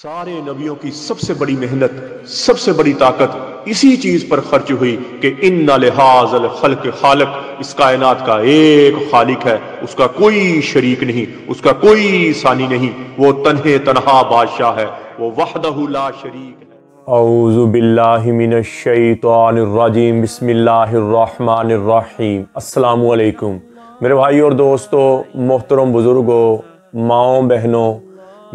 सारे नबियों की सबसे बड़ी मेहनत, सबसे बड़ी ताकत इसी चीज पर खर्च हुई कि इन्ना लिहाज़ल खल्क खालिक, इस कायनात का एक खालिक है, उसका कोई शरीक नहीं, उसका कोई सानी नहीं, वो तन्हे तन्हा बादशाह है, वो वहदहु ला शरीक है। औज़ु बिल्लाहि मिनश शैतानिर रजीम, बिस्मिल्लाहिर रहमानिर रहीम। अस्सलामु अलैकुम मेरे भाई और दोस्तों, मोहतरम बुजुर्गों, माओ बहनों,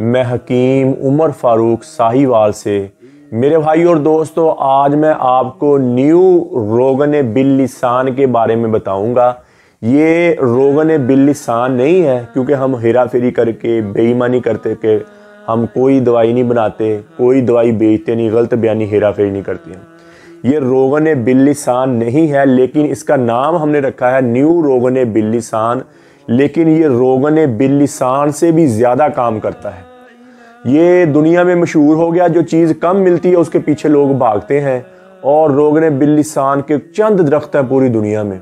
मैं हकीम उमर फ़ारूक साहिवाल से। मेरे भाई और दोस्तों, आज मैं आपको न्यू रोगन बिल्लिसान के बारे में बताऊंगा। ये रोगन बिल्लिसान नहीं है, क्योंकि हम हेरा फेरी करके बेईमानी करते कि हम कोई दवाई नहीं बनाते, कोई दवाई बेचते नहीं, गलत बयानी हेरा फेरी नहीं करते हैं। ये रोगन बिल्लिसान नहीं है, लेकिन इसका नाम हमने रखा है न्यू रोगन बिल्लिसान। लेकिन ये रोगन बिल्लिसान से भी ज़्यादा काम करता है। ये दुनिया में मशहूर हो गया, जो चीज़ कम मिलती है उसके पीछे लोग भागते हैं। और रोगन बिल्लिसान के चंद दरख्त हैं पूरी दुनिया में।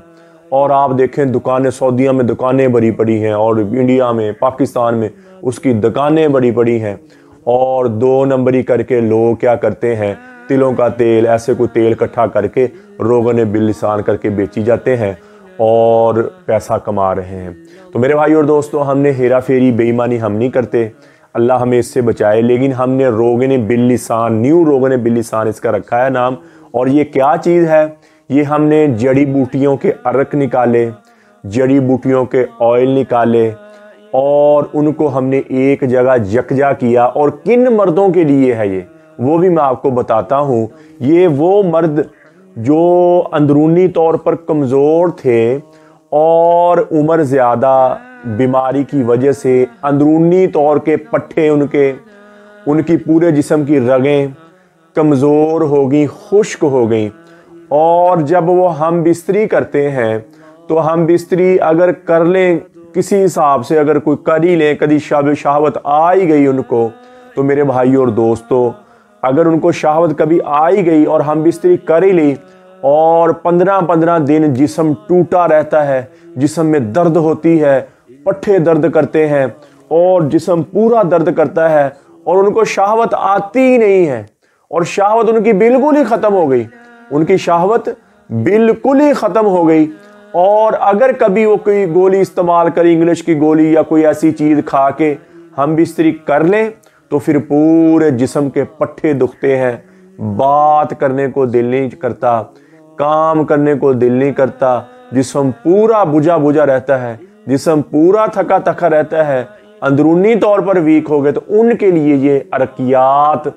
और आप देखें, दुकानें सऊदीया में दुकानें बड़ी पड़ी हैं, और इंडिया में, पाकिस्तान में उसकी दुकानें बड़ी पड़ी हैं। और 2 नंबरी करके लोग क्या करते हैं, तिलों का तेल, ऐसे कोई तेल इकट्ठा करके रोगन बिल्लिसान करके बेची जाते हैं और पैसा कमा रहे हैं। तो मेरे भाई और दोस्तों, हमने हेरा फेरी बेईमानी हम नहीं करते, अल्लाह हमें इससे बचाए। लेकिन हमने रोगन बिल्लिसान, न्यू रोगन बिल्लिसान इसका रखा है नाम। और ये क्या चीज़ है, ये हमने जड़ी बूटियों के अर्क निकाले, जड़ी बूटियों के ऑयल निकाले, और उनको हमने एक जगह यकजा किया। और किन मर्दों के लिए है ये, वो भी मैं आपको बताता हूँ। ये वो मर्द जो अंदरूनी तौर पर कमज़ोर थे और उम्र ज़्यादा, बीमारी की वजह से अंदरूनी तौर के पट्टे उनकी पूरे जिस्म की रगें कमज़ोर हो गई, खुश्क हो गई। और जब वो हम बिस्तरी करते हैं, तो हम बिस्तरी अगर कर लें किसी हिसाब से, अगर कोई कर ही लें, कभी शहावत आ ही गई उनको, तो मेरे भाई और दोस्तों, अगर उनको शहावत कभी आ ही गई और हम बिस्तरी कर ही ली, और 15-15 दिन जिस्म टूटा रहता है, जिस्म में दर्द होती है, पट्टे दर्द करते हैं और जिस्म पूरा दर्द करता है, और उनको शहावत आती ही नहीं है, और शहावत उनकी बिल्कुल ही ख़त्म हो गई, उनकी शहावत बिल्कुल ही ख़त्म हो गई। और अगर कभी वो कोई गोली इस्तेमाल करे, इंग्लिश की गोली या कोई ऐसी चीज़ खा के हम बिस्तरी कर लें, तो फिर पूरे जिस्म के पट्टे दुखते हैं, बात करने को दिल नहीं करता, काम करने को दिल नहीं करता, जिस्म पूरा बुझा बुझा रहता है, जिस्म पूरा थका थका रहता है, अंदरूनी तौर पर वीक हो गए। तो उनके लिए ये अरकियात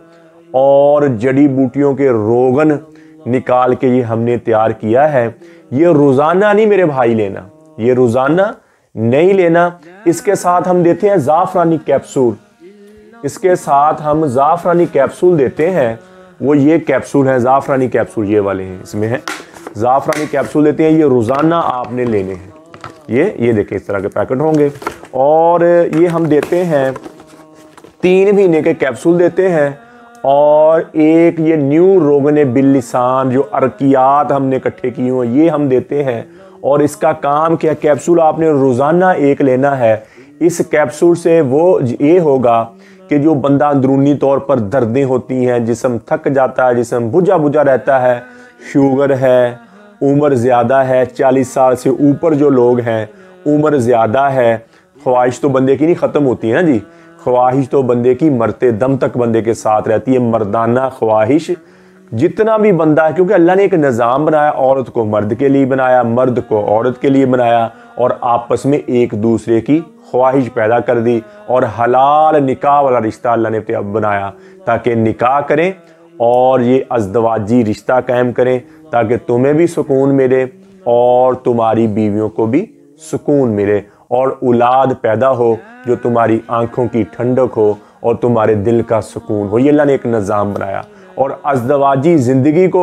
और जड़ी बूटियों के रोगन निकाल के ये हमने तैयार किया है। ये रोज़ाना नहीं मेरे भाई लेना, ये रोज़ाना नहीं लेना। इसके साथ हम देते हैं ज़ाफ़रानी कैप्सूल, इसके साथ हम ज़ाफ़रानी कैप्सूल देते हैं। वो ये कैप्सूल है, ज़ाफ़रानी कैप्सूल ये वाले हैं, इसमें है ज़ाफ़रानी कैप्सूल देते हैं। ये रोज़ाना आपने लेने हैं। ये देखिए, इस तरह के पैकेट होंगे। और ये हम देते हैं 3 महीने के कैप्सूल देते हैं। और एक ये न्यू रोगन बिल्लिसान जो अरकियात हमने इकट्ठे की हुए, ये हम देते हैं। और इसका काम क्या, कैप्सूल आपने रोज़ाना एक लेना है। इस कैप्सूल से वो ये होगा कि जो बंदा अंदरूनी तौर पर दर्दें होती हैं, जिस्म थक जाता है, जिस्म बुझा बुझा रहता है, शुगर है, उम्र ज़्यादा है, 40 साल से ऊपर जो लोग हैं, उम्र ज़्यादा है, ख्वाहिश तो बंदे की नहीं ख़त्म होती है ना जी, ख्वाहिश तो बंदे की मरते दम तक बंदे के साथ रहती है। मर्दाना ख्वाहिश जितना भी बंदा है, क्योंकि अल्लाह ने एक निज़ाम बनाया, औरत को मर्द के लिए बनाया, मर्द को औरत के लिए बनाया, और आपस में एक दूसरे की ख्वाहिश पैदा कर दी। और हलाल निकाह वाला रिश्ता अल्लाह ने बनाया, ताकि निकाह करें और ये अज़दवाजी रिश्ता कायम करें, ताकि तुम्हें भी सुकून मिले और तुम्हारी बीवियों को भी सुकून मिले, और औलाद पैदा हो जो तुम्हारी आंखों की ठंडक हो और तुम्हारे दिल का सुकून हो। ये अल्लाह ने एक निज़ाम बनाया। और अज़दवाजी ज़िंदगी को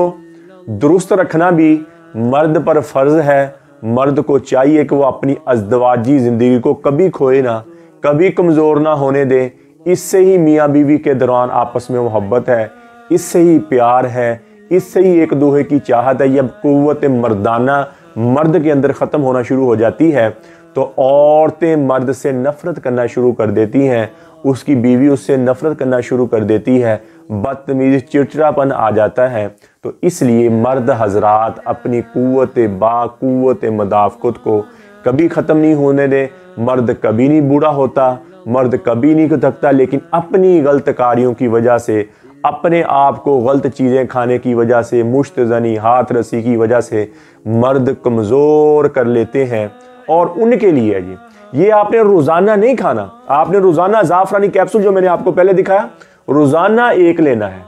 दुरुस्त रखना भी मर्द पर फ़र्ज़ है। मर्द को चाहिए कि वो अपनी अज़दवाजी ज़िंदगी को कभी खोए ना, कभी कमज़ोर ना होने दे। इससे ही मियाँ बीवी के दौरान आपस में मोहब्बत है, इससे ही प्यार है, इससे ही एक दूसरे की चाहत है। जब क़ुव्वत मर्दाना मर्द के अंदर ख़त्म होना शुरू हो जाती है, तो औरतें मर्द से नफ़रत करना शुरू कर देती हैं, उसकी बीवी उससे नफरत करना शुरू कर देती है, बदतमीजी, चिड़चिड़ापन आ जाता है। तो इसलिए मर्द हजरात अपनी कुव्वत मदाफ़क़त को कभी ख़त्म नहीं होने दें। मर्द कभी नहीं बूढ़ा होता, मर्द कभी नहीं थकता, लेकिन अपनी गलत कार्यों की वजह से, अपने आप को गलत चीज़ें खाने की वजह से, मुश्तज़नी हाथ रसी की वजह से मर्द कमज़ोर कर लेते हैं। और उनके लिए ये आपने रोज़ाना नहीं खाना, आपने रोज़ाना ज़ाफ़रानी कैप्सूल जो मैंने आपको पहले दिखाया रोज़ाना एक लेना है।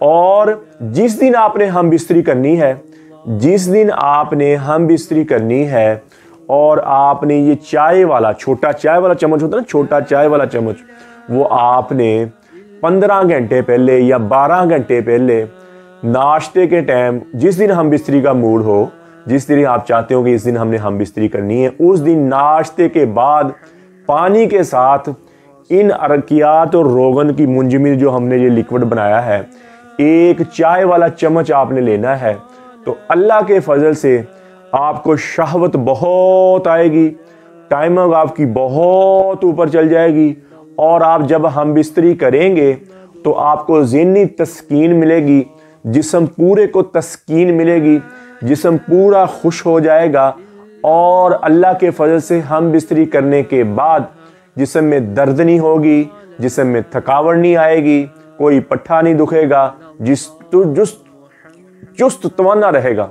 और जिस दिन आपने हम बिस्तरी करनी है, जिस दिन आपने हम बिस्तरी करनी है और आपने ये चाय वाला, छोटा चाय वाला चम्मच होता है ना, छोटा चाय वाला चम्मच, वो आपने 15 घंटे पहले या 12 घंटे पहले नाश्ते के टाइम, जिस दिन हम बिस्तरी का मूड हो, जिस दिन आप चाहते हो कि इस दिन हमने हम बिस्तरी करनी है, उस दिन नाश्ते के बाद पानी के साथ इन अरकियात और रोगन की मुंजमिल जो हमने ये लिक्विड बनाया है, एक चाय वाला चम्मच आपने लेना है। तो अल्लाह के फजल से आपको शहवत बहुत आएगी, टाइमिंग आपकी बहुत ऊपर चल जाएगी, और आप जब हम बिस्तरी करेंगे तो आपको ज़हनी तस्कीन मिलेगी, जिस्म पूरे को तस्कीन मिलेगी, जिस्म पूरा खुश हो जाएगा। और अल्लाह के फजल से हम बिस्तरी करने के बाद जिस्म में दर्द नहीं होगी, जिस्म में थकावट नहीं आएगी, कोई पट्ठा नहीं दुखेगा, चुस्त तवाना रहेगा।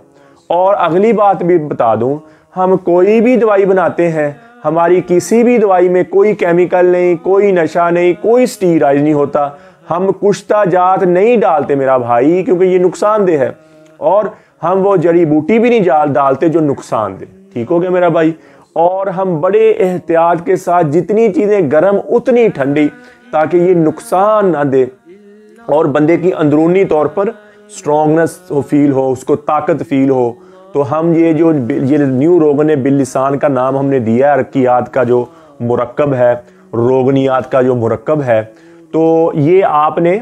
और अगली बात भी बता दूं, हम कोई भी दवाई बनाते हैं, हमारी किसी भी दवाई में कोई केमिकल नहीं, कोई नशा नहीं, कोई स्टीराइज नहीं होता। हम कुश्ता जात नहीं डालते मेरा भाई, क्योंकि ये नुकसानदेह है। और हम वो जड़ी बूटी भी नहीं डालते जो नुकसान दे। ठीक हो गया मेरा भाई। और हम बड़े एहतियात के साथ, जितनी चीज़ें गर्म उतनी ठंडी, ताकि ये नुकसान ना दे और बंदे की अंदरूनी तौर पर स्ट्रॉन्गनेस फील हो, उसको ताकत फील हो। तो हम ये न्यू रोगन बिल्लिसान का नाम हमने दिया है, अरकियात का जो मुरक्कब है, रोगनियात का जो मुरक्कब है। तो ये आपने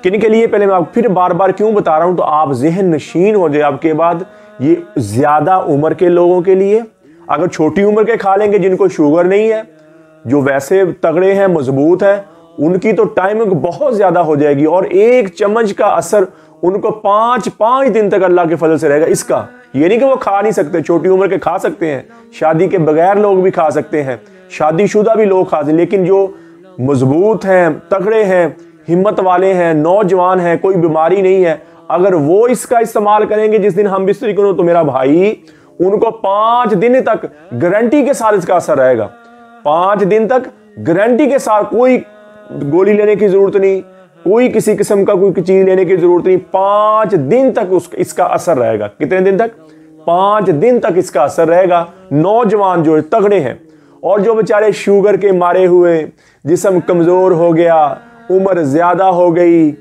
किन के लिए, पहले मैं फिर बार बार क्यों बता रहा हूं, तो आप जहन नशीन हो जाए आपके बाद। ये ज्यादा उम्र के लोगों के लिए, अगर छोटी उम्र के खा लेंगे, जिनको शुगर नहीं है, जो वैसे तगड़े हैं, मजबूत हैं, उनकी तो टाइमिंग बहुत ज्यादा हो जाएगी। और एक चम्मच का असर उनको 5 दिन तक अल्लाह के फजल से रहेगा। इसका ये नहीं कि वो खा नहीं सकते, छोटी उम्र के खा सकते हैं, शादी के बगैर लोग भी खा सकते हैं, शादीशुदा भी लोग खा सकते हैं, लेकिन जो मजबूत हैं, तगड़े हैं, हिम्मत वाले हैं, नौजवान हैं, कोई बीमारी नहीं है, अगर वो इसका इस्तेमाल करेंगे जिस दिन हम बिस्तरी करो, तो मेरा भाई उनको 5 दिन तक गारंटी के साथ इसका असर रहेगा। 5 दिन तक गारंटी के साथ, कोई गोली लेने की जरूरत नहीं, कोई किसी किस्म का कोई चीज लेने की जरूरत नहीं। 5 दिन तक इसका असर रहेगा। कितने दिन तक? 5 दिन तक इसका असर रहेगा। नौजवान जो तगड़े हैं, और जो बेचारे शुगर के मारे हुए, जिस्म कमजोर हो गया, उम्र ज्यादा हो गई,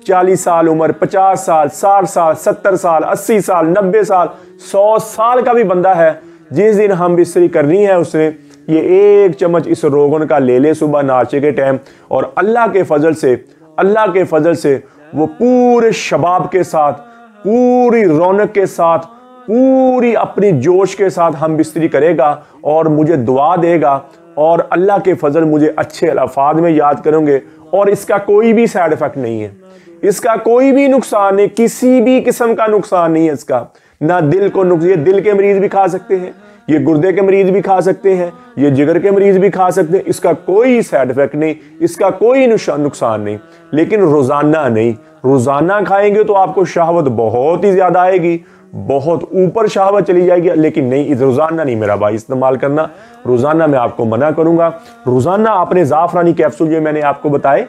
40 साल उम्र, 50 साल, 60 साल, 70 साल, 80 साल, 90 साल, 100 साल का भी बंदा है, जिस दिन हम बिस्तरी करनी है उसने ये एक चम्मच इस रोगन का ले ले सुबह नाश्ते के टाइम, और अल्लाह के फजल से वो पूरे शबाब के साथ, पूरी रौनक के साथ, पूरी अपनी जोश के साथ हम बिस्तरी करेगा और मुझे दुआ देगा, और अल्लाह के फजल मुझे अच्छे अल्फाज में याद करेंगे। और इसका कोई भी साइड इफेक्ट नहीं है, इसका कोई भी नुकसान नहीं, किसी भी किस्म का नुकसान नहीं है इसका। ना दिल को नुकसान, ये दिल के मरीज भी खा सकते हैं, ये गुर्दे के मरीज भी खा सकते हैं, ये जिगर के मरीज भी खा सकते हैं। इसका कोई साइड इफेक्ट नहीं, इसका कोई नुकसान नहीं। लेकिन रोजाना नहीं, रोजाना खाएंगे तो आपको शहवत बहुत ही ज्यादा आएगी, बहुत ऊपर शहवत चली जाएगी। लेकिन नहीं, रोजाना नहीं मेरा भाई इस्तेमाल करना, रोजाना मैं आपको मना करूंगा। रोजाना आपने ज़ाफ़रानी कैप्सूल जो मैंने आपको बताए,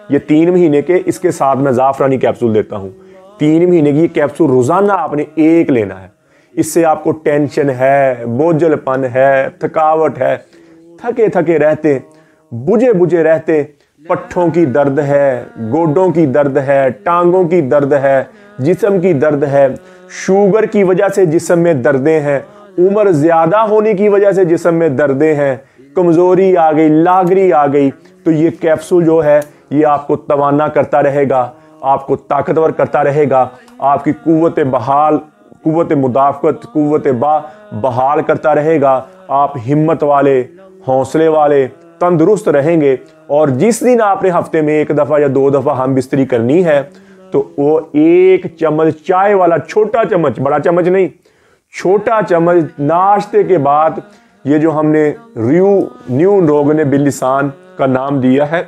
ये 3 महीने के, इसके साथ मैं ज़ाफ़रानी कैप्सूल देता हूं। 3 महीने की कैप्सूल रोजाना आपने एक लेना है। इससे आपको टेंशन है, बोझलपन है, थकावट है, थके थके रहते, बुझे बुझे रहते, पट्ठों की दर्द है, गोडों की दर्द है, टांगों की दर्द है, जिस्म की दर्द है, शुगर की वजह से जिस्म में दर्दें हैं, उम्र ज्यादा होने की वजह से जिस्म में दर्दें हैं, कमजोरी आ गई, लागरी आ गई, तो ये कैप्सूल जो है ये आपको तवाना करता रहेगा, आपको ताकतवर करता रहेगा, आपकी कुव्वत मुदाफ़क़त, बहाल करता रहेगा। आप हिम्मत वाले, हौसले वाले, तंदुरुस्त रहेंगे। और जिस दिन आपने हफ्ते में 1 दफ़ा या 2 दफ़ा हम बिस्तरी करनी है तो वो 1 चम्मच चाय वाला छोटा चम्मच, बड़ा चम्मच नहीं, छोटा चम्मच नाश्ते के बाद, ये जो हमने न्यू रोगने बिल्लिसान का नाम दिया है,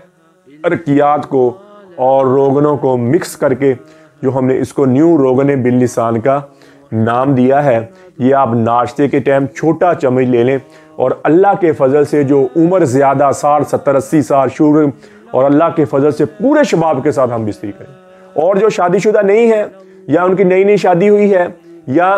अरकियात को और रोगनों को मिक्स करके जो हमने इसको न्यू रोगने बिल्लिसान का नाम दिया है, ये आप नाश्ते के टाइम छोटा चम्मच ले लें। और अल्लाह के फजल से जो उम्र ज़्यादा 60, 70, 80 साल शुगर, और अल्लाह के फजल से पूरे शबाब के साथ हम बिस्तरी करें। और जो शादीशुदा नहीं है या उनकी नई नई शादी हुई है या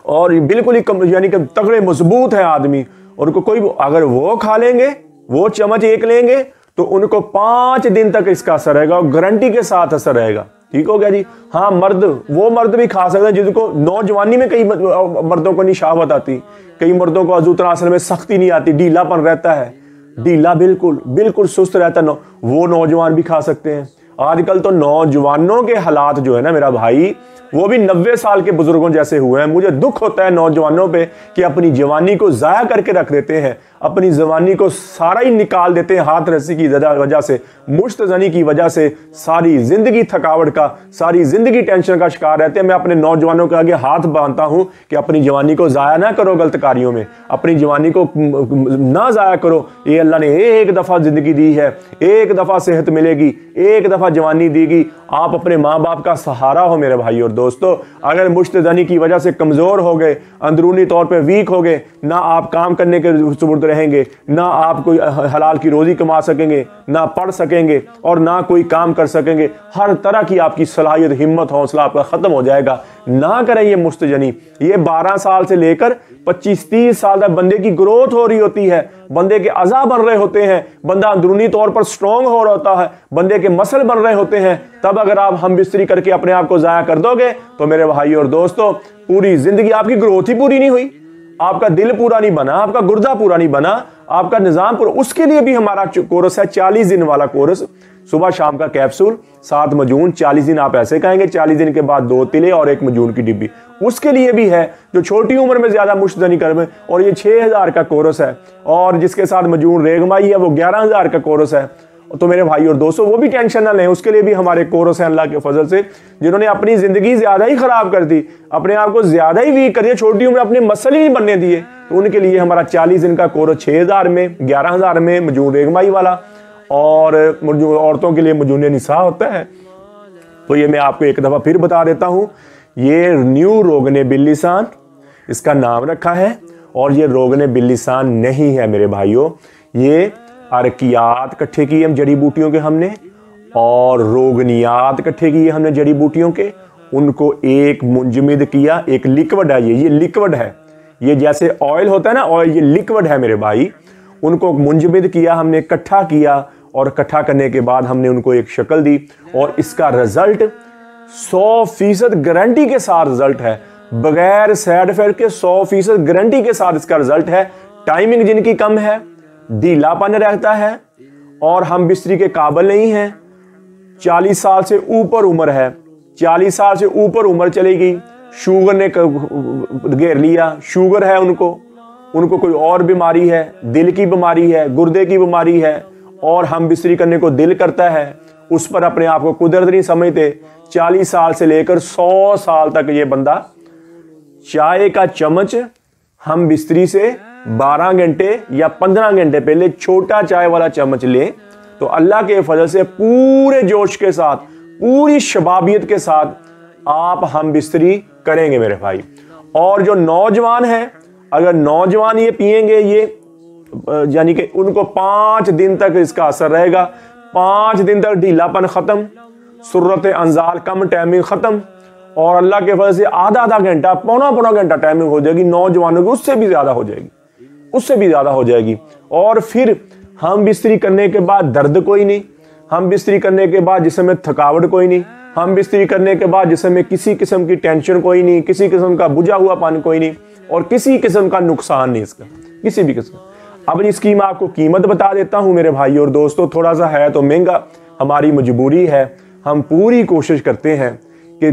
और बिल्कुल ही यानी कि तगड़े मजबूत है आदमी, उनको कोई अगर वो खा लेंगे, वो चम्मच 1 लेंगे तो उनको 5 दिन तक इसका असर रहेगा और गारंटी के साथ असर रहेगा। ठीक हो गया जी। हाँ, वो मर्द भी खा सकते हैं जिनको नौजवानी में कई मर्दों को नहीं शहावत आती, कई मर्दों को अज़ू तनासल में सख्ती नहीं आती, ढीलापन रहता है, ढीला बिल्कुल सुस्त रहता है, वो नौजवान भी खा सकते हैं। आजकल तो नौजवानों के हालात जो है ना मेरा भाई, वो भी 90 साल के बुजुर्गों जैसे हुए हैं। मुझे दुख होता है नौजवानों पे कि अपनी जवानी को ज़ाया करके रख देते हैं, अपनी जवानी को सारा ही निकाल देते हैं हाथ रस्सी की वजह से, मुश्तजनी की वजह से, सारी ज़िंदगी थकावट का, सारी ज़िंदगी टेंशन का शिकार रहते हैं। मैं अपने नौजवानों के आगे हाथ बांधता हूँ कि अपनी जवानी को ज़ाया ना करो गलत कार्यों में, अपनी जवानी को ना ज़ाया करो। ये अल्लाह ने 1 दफ़ा ज़िंदगी दी है, 1 दफ़ा सेहत मिलेगी, 1 दफ़ा जवानी देगी। आप अपने माँ बाप का सहारा हो मेरे भाई और दोस्तों। अगर मुश्तजनी की वजह से कमज़ोर हो गए, अंदरूनी तौर पे वीक हो गए, ना आप काम करने के सुपुर्द रहेंगे, ना आप कोई हलाल की रोज़ी कमा सकेंगे, ना पढ़ सकेंगे और ना कोई काम कर सकेंगे, हर तरह की आपकी सलाहियत, हिम्मत, हौसला आपका ख़त्म हो जाएगा। ना करें ये मुस्तजनी। ये 12 साल से लेकर 25-30 साल तक बंदे की ग्रोथ हो रही होती है, बंदे के अज़ा बन रहे होते हैं, बंदा अंदरूनी तौर पर स्ट्रॉन्ग हो रहा होता है, बंदे के मसल बन रहे होते हैं। तब अगर आप हम बिस्तरी करके अपने आप को ज़ाया कर दोगे तो मेरे भाई और दोस्तों, पूरी ज़िंदगी आपकी ग्रोथ ही पूरी नहीं हुई, आपका दिल पूरा नहीं बना, आपका गुर्दा पूरा नहीं बना, आपका निज़ाम पूरा। उसके लिए भी हमारा कोर्स है, 40 दिन वाला कोर्स, सुबह शाम का कैप्सूल, 7 मजून, 40 दिन आप ऐसे खाएंगे, 40 दिन के बाद 2 तिले और 1 मजून की डिब्बी। उसके लिए भी है जो छोटी उम्र में ज़्यादा मुश्तजनी कर में, और ये 6000 का कोर्स है। और जिसके साथ मजून रेगमाई है वो 11000 का कोर्स है। तो मेरे भाई और दोस्तों, वो भी टेंशन ना लें, उसके लिए भी हमारे कोर्स हैं अल्लाह के फजल से। जिन्होंने अपनी ज़िंदगी ज़्यादा ही ख़राब कर दी, अपने आप को ज़्यादा ही वीक कर दिया, छोटी उम्र अपने मसल ही नहीं बनने दिए, तो उनके लिए हमारा 40 दिन का कोर्स 6000 में, 11000 में मजून रेगमाई वाला, और औरतों के लिए मजून निसा होता है। तो ये मैं आपको एक दफ़ा फिर बता देता हूँ, ये न्यू रोगने बिल्लिसान इसका नाम रखा है। और ये रोगने बिल्लिसान नहीं है मेरे भाइयों, ये अरकियात इकट्ठे किए हम जड़ी बूटियों के हमने, और रोगनियात इकट्ठे किए हमने जड़ी बूटियों के, उनको एक मुंजमद किया। एक लिक्विड है ये लिक्विड है, ये जैसे ऑयल होता है ना, ऑयल, ये लिक्विड है मेरे भाई। उनको मुंजमद किया हमने, इकट्ठा किया, और इकट्ठा करने के बाद हमने उनको एक शक्ल दी। और इसका रिजल्ट 100% गारंटी के साथ रिजल्ट है, बगैर साइड इफेक्ट के 100% गारंटी के साथ इसका रिजल्ट है। टाइमिंग जिनकी कम है, ढीलापन रहता है, और हम बिस्तरी के काबिल नहीं हैं, 40 साल से ऊपर उम्र है, 40 साल से ऊपर उम्र चली गई, शुगर ने घेर लिया, शुगर है उनको कोई और बीमारी है, दिल की बीमारी है, गुर्दे की बीमारी है, और हम बिस्तरी करने को दिल करता है, उस पर अपने आप को कुदरत नहीं समझते। 40 साल से लेकर 100 साल तक ये बंदा चाय का चम्मच हम बिस्तरी से 12 घंटे या 15 घंटे पहले छोटा चाय वाला चम्मच लें तो अल्लाह के फजल से पूरे जोश के साथ, पूरी शबाबियत के साथ आप हम बिस्तरी करेंगे मेरे भाई। और जो नौजवान है, अगर नौजवान ये पिएंगे, ये यानी कि उनको 5 दिन तक इसका असर रहेगा, 5 दिन तक ढीलापन खत्म, सुर्रत अंजाल कम, टाइमिंग खत्म, और अल्लाह के फजल से आधा घंटा, पौना घंटा टाइमिंग हो जाएगी नौजवानों की, उससे भी ज्यादा हो जाएगी, उससे भी ज्यादा हो जाएगी। और फिर हम बिस्तरी करने के बाद दर्द कोई नहीं, हम बिस्तरी करने के बाद जिसमें थकावट कोई नहीं, हम बिस्तरी करने के बाद जिसमें किसी किस्म की टेंशन कोई नहीं, किसी किस्म का बुझा हुआ पानी कोई नहीं, और किसी किस्म का नुकसान नहीं इसका, किसी भी किस्म। अब इसकी मैं आपको कीमत बता देता हूं मेरे भाई और दोस्तों, थोड़ा सा है तो महंगा, हमारी मजबूरी है, हम पूरी कोशिश करते हैं कि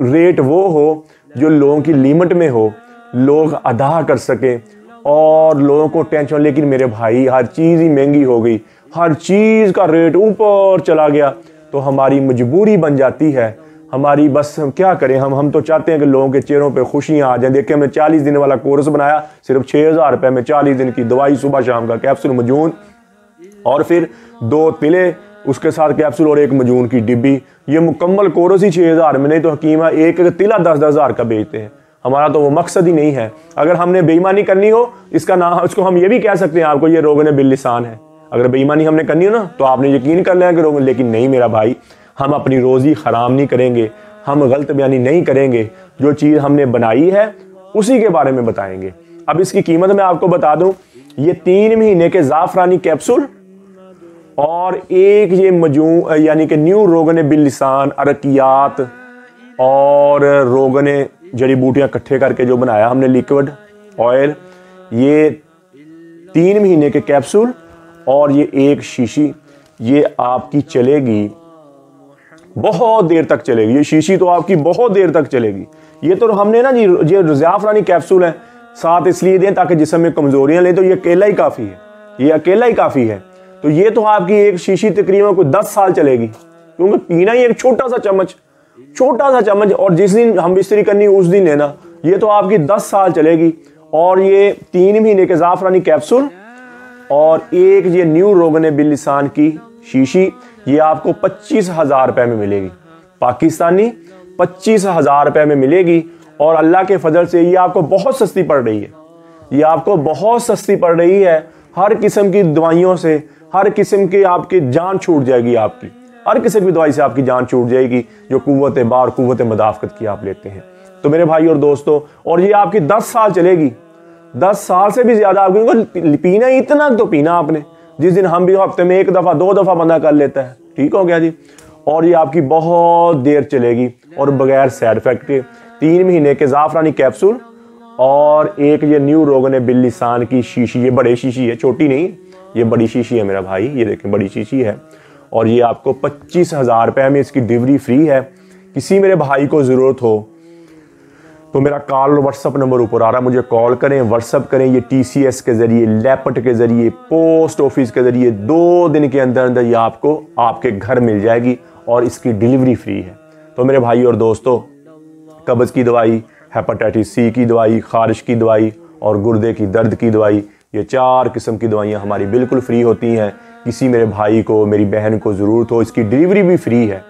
रेट वो हो जो लोगों की लिमिट में हो, लोग अदा कर सकें, और लोगों को टेंशन। लेकिन मेरे भाई हर चीज़ ही महंगी हो गई, हर चीज़ का रेट ऊपर चला गया, तो हमारी मजबूरी बन जाती है हमारी। बस हम क्या करें, हम तो चाहते हैं कि लोगों के चेहरों पे खुशियां आ जाएं। देखिए हमने 40 दिन वाला कोर्स बनाया, सिर्फ 6000 रुपये में 40 दिन की दवाई, सुबह शाम का कैप्सूल मजून, और फिर 2 तिले उसके साथ कैप्सूल और 1 मजून की डिब्बी। ये मुकम्मल कोर्स ही 6000 में, नहीं तो हकीमा एक तिला 10-10 हज़ार का बेचते हैं। हमारा तो वो मकसद ही नहीं है। अगर हमने बेईमानी करनी हो, इसका नाम, उसको हम ये भी कह सकते हैं आपको, ये रोगन बिल्लिसान है। अगर बेईमानी हमने करनी हो ना, तो आपने यकीन कर लेना कि रोगन, लेकिन नहीं मेरा भाई, हम अपनी रोज़ी हराम नहीं करेंगे, हम गलत बयानी नहीं करेंगे। जो चीज़ हमने बनाई है उसी के बारे में बताएंगे। अब इसकी कीमत मैं आपको बता दूं, ये 3 महीने के ज़ाफ़रानी कैप्सूल और 1 ये मजून यानी कि न्यू रोगन बिल्लिसान, अरकियात और रोगन जड़ी बूटियाँ इकट्ठे करके जो बनाया हमने लिक्विड ऑयल, ये 3 महीने के कैप्सूल और ये 1 शीशी, ये आपकी चलेगी, बहुत देर तक चलेगी। ये शीशी तो आपकी बहुत देर तक चलेगी। ये तो हमने ना जी, ये ज़ाफ़रानी कैप्सूल है साथ इसलिए दें ताकि जिस्म में कमज़ोरियाँ लें, तो ये अकेला ही काफ़ी है, ये अकेला ही काफ़ी है। तो ये तो आपकी 1 शीशी तकरीबन कोई 10 साल चलेगी, क्योंकि पीना ही एक छोटा सा चम्मच, और जिस दिन हम बिस्तरी करनी उस दिन लेना। ये तो आपकी 10 साल चलेगी। और ये 3 महीने के ज़ाफ़रानी कैप्सूल और 1 ये न्यू रोगन बिल्लिसान की शीशी, ये आपको 25,000 रुपये में मिलेगी, पाकिस्तानी 25,000 रुपये में मिलेगी। और अल्लाह के फजल से ये आपको बहुत सस्ती पड़ रही है, ये आपको बहुत सस्ती पड़ रही है। हर किस्म की दवाइयों से, हर किस्म की आपकी जान छूट जाएगी, आपकी हर किस्म की दवाई से आपकी जान छूट जाएगी, जो कुव्वत बार, कुव्वत मदाफ़कत की आप लेते हैं। तो मेरे भाई और दोस्तों, और ये आपकी 10 साल चलेगी, 10 साल से भी ज़्यादा। आपको पीना इतना तो पीना आपने, जिस दिन हम भी हफ्ते में 1 दफ़ा 2 दफ़ा बंदा कर लेता है, ठीक हो गया जी। और ये आपकी बहुत देर चलेगी और बगैर साइड इफेक्ट के। 3 महीने के ज़ाफ़रानी कैप्सूल और 1 ये न्यू रोगन बिल्लिसान की शीशी, ये बड़ी शीशी है, छोटी नहीं, ये बड़ी शीशी है मेरा भाई, ये देखें बड़ी शीशी है। और ये आपको 25,000 रुपये में, इसकी डिलीवरी फ्री है। किसी मेरे भाई को ज़रूरत हो तो मेरा कॉल और व्हाट्सअप नंबर ऊपर आ रहा है, मुझे कॉल करें, व्हाट्सअप करें। ये TCS के ज़रिए, लैपट के ज़रिए, पोस्ट ऑफिस के ज़रिए 2 दिन के अंदर अंदर ये आपको आपके घर मिल जाएगी और इसकी डिलीवरी फ्री है। तो मेरे भाई और दोस्तों, कब्ज़ की दवाई, हेपेटाइटिस C की दवाई, ख़ारिश की दवाई और गुर्दे की दर्द की दवाई, ये 4 किस्म की दवाइयाँ हमारी बिल्कुल फ्री होती हैं। किसी मेरे भाई को, मेरी बहन को ज़रूरत हो, इसकी डिलीवरी भी फ्री है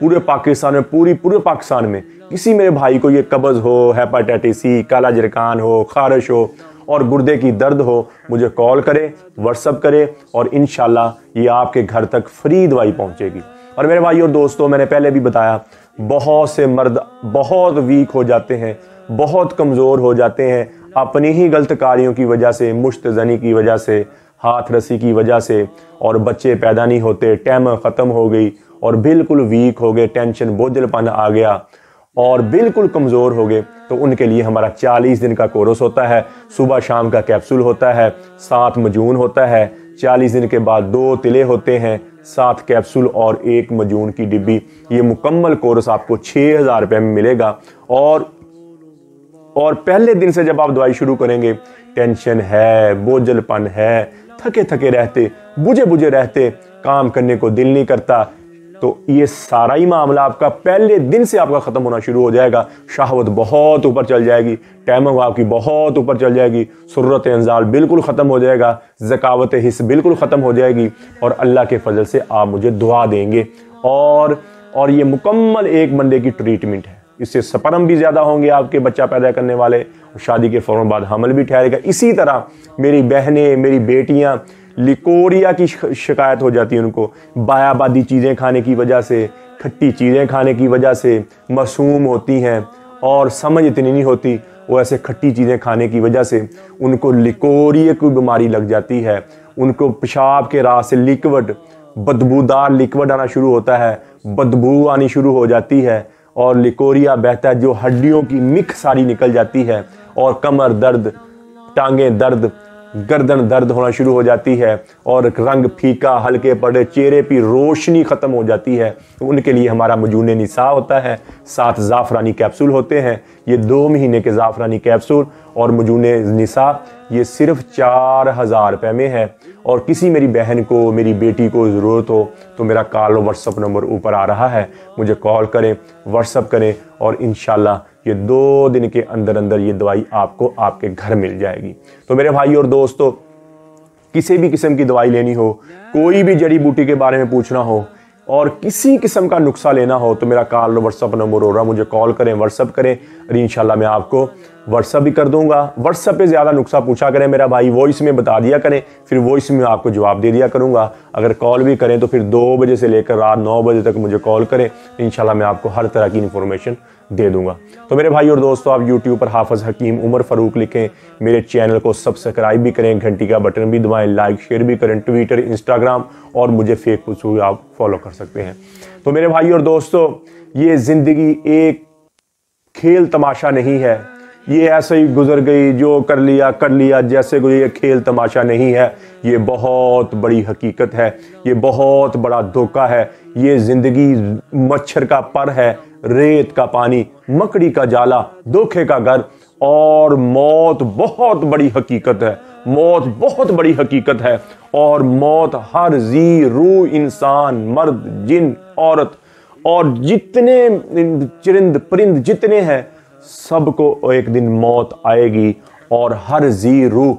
पूरे पाकिस्तान में, पूरे पाकिस्तान में। किसी मेरे भाई को ये कब्ज़ हो, हेपेटाइटिस C, काला जरकान हो, ख़ारिश हो और गुर्दे की दर्द हो, मुझे कॉल करें, व्हाट्सअप करें और इंशाल्लाह ये आपके घर तक फ्री दवाई पहुंचेगी। और मेरे भाई और दोस्तों, मैंने पहले भी बताया, बहुत से मर्द बहुत वीक हो जाते हैं, बहुत कमज़ोर हो जाते हैं अपनी ही गलत कार्यों की वजह से, मुश्तज़नी की वजह से, हाथ रस्सी की वजह से, और बच्चे पैदा नहीं होते, टाइम ख़त्म हो गई और बिल्कुल वीक हो गए, टेंशन बोझलपन आ गया और बिल्कुल कमज़ोर हो गए। तो उनके लिए हमारा 40 दिन का कोर्स होता है, सुबह शाम का कैप्सूल होता है, 7 मजून होता है, 40 दिन के बाद 2 तिले होते हैं, 7 कैप्सूल और 1 मजून की डिब्बी। ये मुकम्मल कोर्स आपको 6,000 रुपये में मिलेगा। और पहले दिन से जब आप दवाई शुरू करेंगे, टेंशन है, बोझलपन है, थके थके रहते, बुझे रहते, काम करने को दिल नहीं करता, तो ये सारा ही मामला आपका पहले दिन से आपका ख़त्म होना शुरू हो जाएगा। शहवत बहुत ऊपर चल जाएगी, टाइमिंग आपकी बहुत ऊपर चल जाएगी, सुर्रत इंजाल बिल्कुल ख़त्म हो जाएगा, ज़कावत हिस्स बिल्कुल ख़त्म हो जाएगी और अल्लाह के फजल से आप मुझे दुआ देंगे। और ये मुकम्मल 1 मंडे की ट्रीटमेंट है। इससे स्पर्म भी ज़्यादा होंगे आपके बच्चा पैदा करने वाले, और शादी के फ़ौरन बाद हमल भी ठहरेगा। इसी तरह मेरी बहनें, मेरी बेटियाँ, लिकोरिया की शिकायत हो जाती है उनको, बायाबादी चीज़ें खाने की वजह से, खट्टी चीज़ें खाने की वजह से, मासूम होती हैं और समझ इतनी नहीं होती, वो ऐसे खट्टी चीज़ें खाने की वजह से उनको लिकोरिया की बीमारी लग जाती है। उनको पेशाब के राह से लिक्विड, बदबूदार लिक्विड आना शुरू होता है, बदबू आनी शुरू हो जाती है और लिकोरिया बहता है, जो हड्डियों की मिख सारी निकल जाती है और कमर दर्द, टांगें दर्द, गर्दन दर्द होना शुरू हो जाती है और रंग फीका, हल्के पड़े, चेहरे की रोशनी ख़त्म हो जाती है, तो उनके लिए हमारा मजून निसा होता है। 7 ज़ाफ़रानी कैप्सूल होते हैं, ये 2 महीने के ज़ाफ़रानी कैप्सूल और मजून निसा ये सिर्फ 4000 रुपये में है। और किसी मेरी बहन को, मेरी बेटी को ज़रूरत हो तो मेरा कॉल और व्हाट्सअप नंबर ऊपर आ रहा है, मुझे कॉल करें, व्हाट्सअप करें और इंशाल्लाह ये 2 दिन के अंदर अंदर ये दवाई आपको आपके घर मिल जाएगी। तो मेरे भाई और दोस्तों, किसी भी किस्म की दवाई लेनी हो, कोई भी जड़ी बूटी के बारे में पूछना हो और किसी किस्म का नुस्खा लेना हो तो मेरा कॉल और व्हाट्सअप नंबर हो रहा, मुझे कॉल करें, व्हाट्सअप करें और इंशाल्लाह मैं आपको व्हाट्सअप भी कर दूंगा। व्हाट्सअप पे ज़्यादा नुस्खा पूछा करें मेरा भाई, वॉइस में बता दिया करें, फिर वॉइस में आपको जवाब दे दिया करूंगा। अगर कॉल भी करें तो फिर 2 बजे से लेकर रात 9 बजे तक मुझे कॉल करें, इंशाल्लाह मैं आपको हर तरह की इन्फॉर्मेशन दे दूंगा। तो मेरे भाई और दोस्तों, आप यूट्यूब पर हाफिज़ हकीम उमर फ़ारूक लिखें, मेरे चैनल को सब्सक्राइब भी करें, घंटी का बटन भी दबाएं, लाइक शेयर भी करें, ट्विटर, इंस्टाग्राम और मुझे फेसबुक पे आप फॉलो कर सकते हैं। तो मेरे भाई और दोस्तों, ये ज़िंदगी एक खेल तमाशा नहीं है, ये ऐसे ही गुजर गई, जो कर लिया जैसे कोई ये खेल तमाशा नहीं है, ये बहुत बड़ी हकीकत है, ये बहुत बड़ा धोखा है। ये ज़िंदगी मच्छर का पर है, रेत का पानी, मकड़ी का जाला, धोखे का घर और मौत बहुत बड़ी हकीकत है। मौत बहुत बड़ी हकीकत है और मौत हर जी रूह इंसान, मर्द, जिन, औरत और जितने चरिंद परिंद जितने हैं सबको एक दिन मौत आएगी और हर जी रूह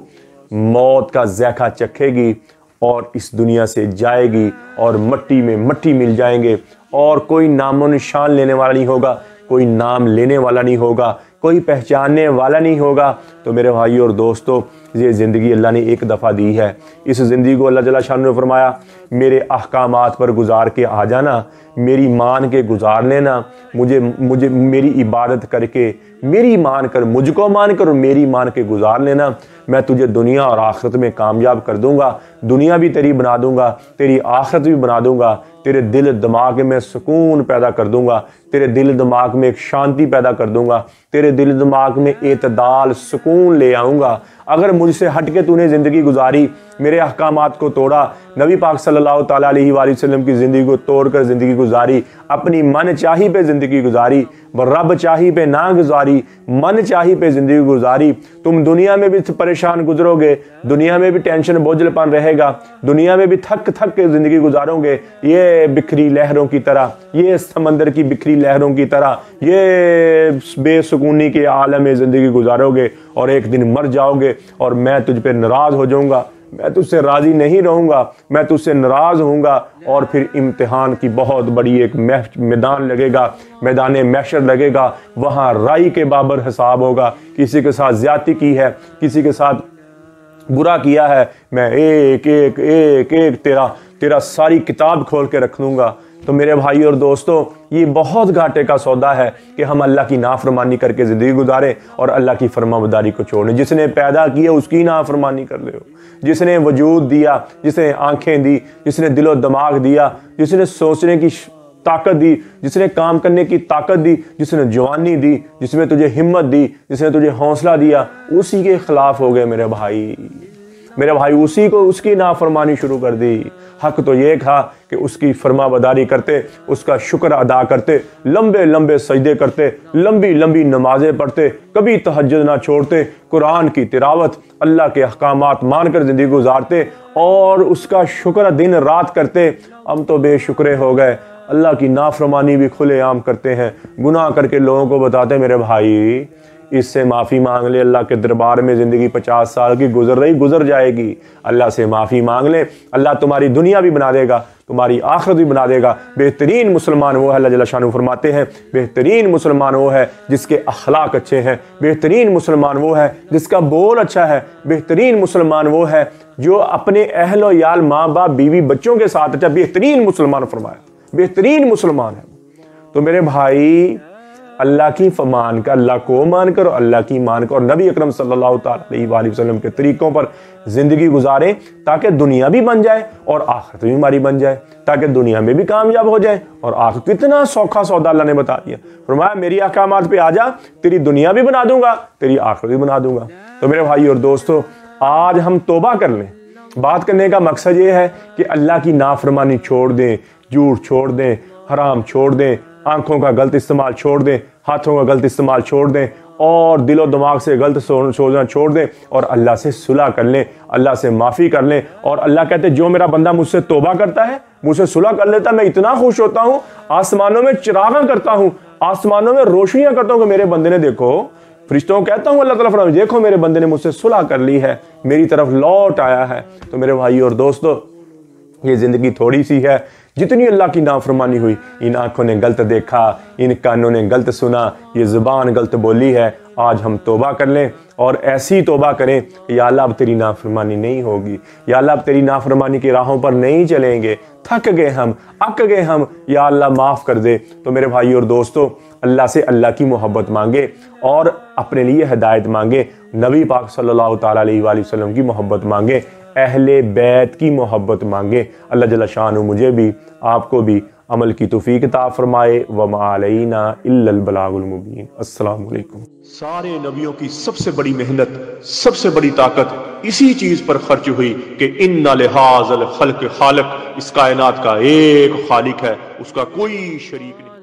मौत का ज़ायक़ा चखेगी और इस दुनिया से जाएगी और मट्टी में मट्टी मिल जाएंगे और कोई नामो निशान लेने वाला नहीं होगा, कोई नाम लेने वाला नहीं होगा, कोई पहचानने वाला नहीं होगा। तो मेरे भाई और दोस्तों, ये ज़िंदगी अल्लाह ने एक दफ़ा दी है। इस ज़िंदगी को अल्लाह जल्ल शान ने फरमाया, मेरे अहकामात पर गुजार के आ जाना, मेरी मान के गुजार लेना, मुझे मेरी इबादत करके, मेरी मान कर, मुझको मान कर और मेरी मान के गुजार लेना, मैं तुझे दुनिया और आखिरत में कामयाब कर दूंगा। दुनिया भी तेरी बना दूंगा, तेरी आखिरत भी बना दूंगा, तेरे दिल दिमाग में सुकून पैदा कर दूंगा, तेरे दिल दिमाग में एक शांति पैदा कर दूंगा, तेरे दिल दिमाग में एतदाल सुकून ले आऊँगा। अगर मुझसे हट के तूने ज़िंदगी गुजारी, मेरे अहकामात को तोड़ा, नबी पाक सल्लल्लाहु ताला अलैहि वसल्लम की ज़िंदगी को तोड़कर ज़िंदगी गुजारी, अपनी मन चाही पे ज़िंदगी गुजारी, रब चाही पे ना गुजारी, मन चाही पे ज़िंदगी गुजारी, तुम दुनिया में भी परेशान गुजरोगे, दुनिया में भी टेंशन बोझलपन रहेगा, दुनिया में भी थक के ज़िंदगी गुजारोगे, ये बिखरी लहरों की तरह, ये समंदर की बिखरी लहरों की तरह, ये बेसुकूनी के आलम में ज़िंदगी गुजारोगे और एक दिन मर जाओगे और मैं तुझ पे नाराज़ हो जाऊँगा, मैं तुझसे राज़ी नहीं रहूँगा, मैं तुझसे नाराज़ होऊंगा और फिर इम्तिहान की बहुत बड़ी एक मैदान लगेगा, मैदान महशर लगेगा, वहाँ राई के बाबर हिसाब होगा, किसी के साथ ज़्यादती की है, किसी के साथ बुरा किया है, मैं एक एक एक एक तेरा सारी किताब खोल के रख दूँगा। तो मेरे भाई और दोस्तों, ये बहुत घाटे का सौदा है कि हम अल्लाह की नाफरमानी करके ज़िंदगी गुजारें और अल्लाह की फरमाबरदारी को छोड़ें। जिसने पैदा किया उसकी नाफरमानी कर ले, जिसने वजूद दिया, जिसने आंखें दी, जिसने दिलो दिमाग दिया, जिसने सोचने की ताकत दी, जिसने काम करने की ताकत दी, जिसने जवानी दी, जिसने तुझे हिम्मत दी, जिसने तुझे हौसला दिया, उसी के खिलाफ हो गए मेरे भाई, उसी को उसकी नाफरमानी शुरू कर दी। हक तो ये था कि उसकी फरमाबरदारी करते, उसका शुक्र अदा करते, लंबे लंबे सजदे करते, लंबी लंबी नमाजें पढ़ते, कभी तहज्जुद ना छोड़ते, कुरान की तिलावत, अल्लाह के अहकामात मानकर ज़िंदगी गुजारते और उसका शुक्र दिन रात करते। हम तो बेशुक्रे हो गए, अल्लाह की नाफरमानी भी खुलेआम करते हैं, गुनाह करके लोगों को बताते मेरे भाई इससे माफ़ी मांग ले, अल्लाह के दरबार में ज़िंदगी 50 साल की गुजर जाएगी, अल्लाह से माफ़ी मांग ले, अल्लाह तुम्हारी दुनिया भी बना देगा, तुम्हारी आखिरत भी बना देगा। बेहतरीन मुसलमान वो है, अल्लाह जल्ल शानहू फरमाते हैं, बेहतरीन मुसलमान वो है जिसके अखलाक अच्छे हैं, बेहतरीन मुसलमान वो है जिसका बोल अच्छा है, बेहतरीन मुसलमान वो है जो अपने अहलो याल, माँ बाप, बीवी, बच्चों के साथ अच्छा, बेहतरीन मुसलमान फरमाया, बेहतरीन मुसलमान है। तो मेरे भाई, अल्लाह की फरमान का, अल्लाह को मान कर, अल्लाह की मान कर और नबी अकरम सल्लल्लाहु अलैहि वसल्लम के तरीकों पर ज़िंदगी गुजारें ताकि दुनिया भी बन जाए और आखिरत भी हमारी बन जाए, ताकि दुनिया में भी कामयाब हो जाए और आखिर कितना सौखा सौदा अल्लाह ने बता दिया। फरमाया मेरी अहकामात पे आ जा, तेरी दुनिया भी बना दूंगा, तेरी आखिरत भी बना दूंगा। तो मेरे भाई और दोस्तों, आज हम तौबा कर लें। बात करने का मकसद ये है कि अल्लाह की नाफरमानी छोड़ दें, झूठ छोड़ दें, हराम छोड़ दें, आंखों का गलत इस्तेमाल छोड़ दें, हाथों का गलत इस्तेमाल छोड़ दें और दिलो दिमाग से गलत सोचना छोड़ दें और अल्लाह से सुलह कर लें, अल्लाह से माफ़ी कर लें। और अल्लाह कहते जो मेरा बंदा मुझसे तौबा करता है, मुझसे सुलह कर लेता, मैं इतना खुश होता हूँ, आसमानों में चिरागा करता हूँ, आसमानों में रोशनियां करता हूँ कि मेरे बंदे ने, देखो फरिश्तों को कहता हूँ अल्लाह ताला फरमाता है देखो मेरे बंदे ने मुझसे सुलह कर ली है, मेरी तरफ लौट आया है। तो मेरे भाई और दोस्तों, ये ज़िंदगी थोड़ी सी है, जितनी अल्लाह की नाफरमानी हुई, इन आंखों ने गलत देखा, इन कानों ने गलत सुना, ये ज़ुबान गलत बोली है, आज हम तौबा कर लें और ऐसी तौबा करें कि या अल्लाह अब तेरी नाफरमानी नहीं होगी, या अल्लाह अब तेरी नाफरमानी की राहों पर नहीं चलेंगे, थक गए हम, अक गए हम, या अल्लाह माफ़ कर दे। तो मेरे भाई और दोस्तों, अल्लाह से अल्लाह की मोहब्बत मांगे और अपने लिए हिदायत मांगे, नबी पाक सल्लल्लाहु तआला अलैहि वसल्लम की मोहब्बत मांगे, अहले बैत की मोहब्बत मांगे। अल्लाह जल्ल शानु मुझे भी आपको भी अमल की तौफीक अता फरमाए। व मा अलैना इल्लल बलागुल मुबीन। अस्सलामु अलैकुम। सारे नबियों की सबसे बड़ी मेहनत, सबसे बड़ी ताकत इसी चीज पर खर्च हुई कि इन्ना लिहाज़ल खल्क़ खालिक, इस कायनात का एक खालिक है, उसका कोई शरीक नहीं।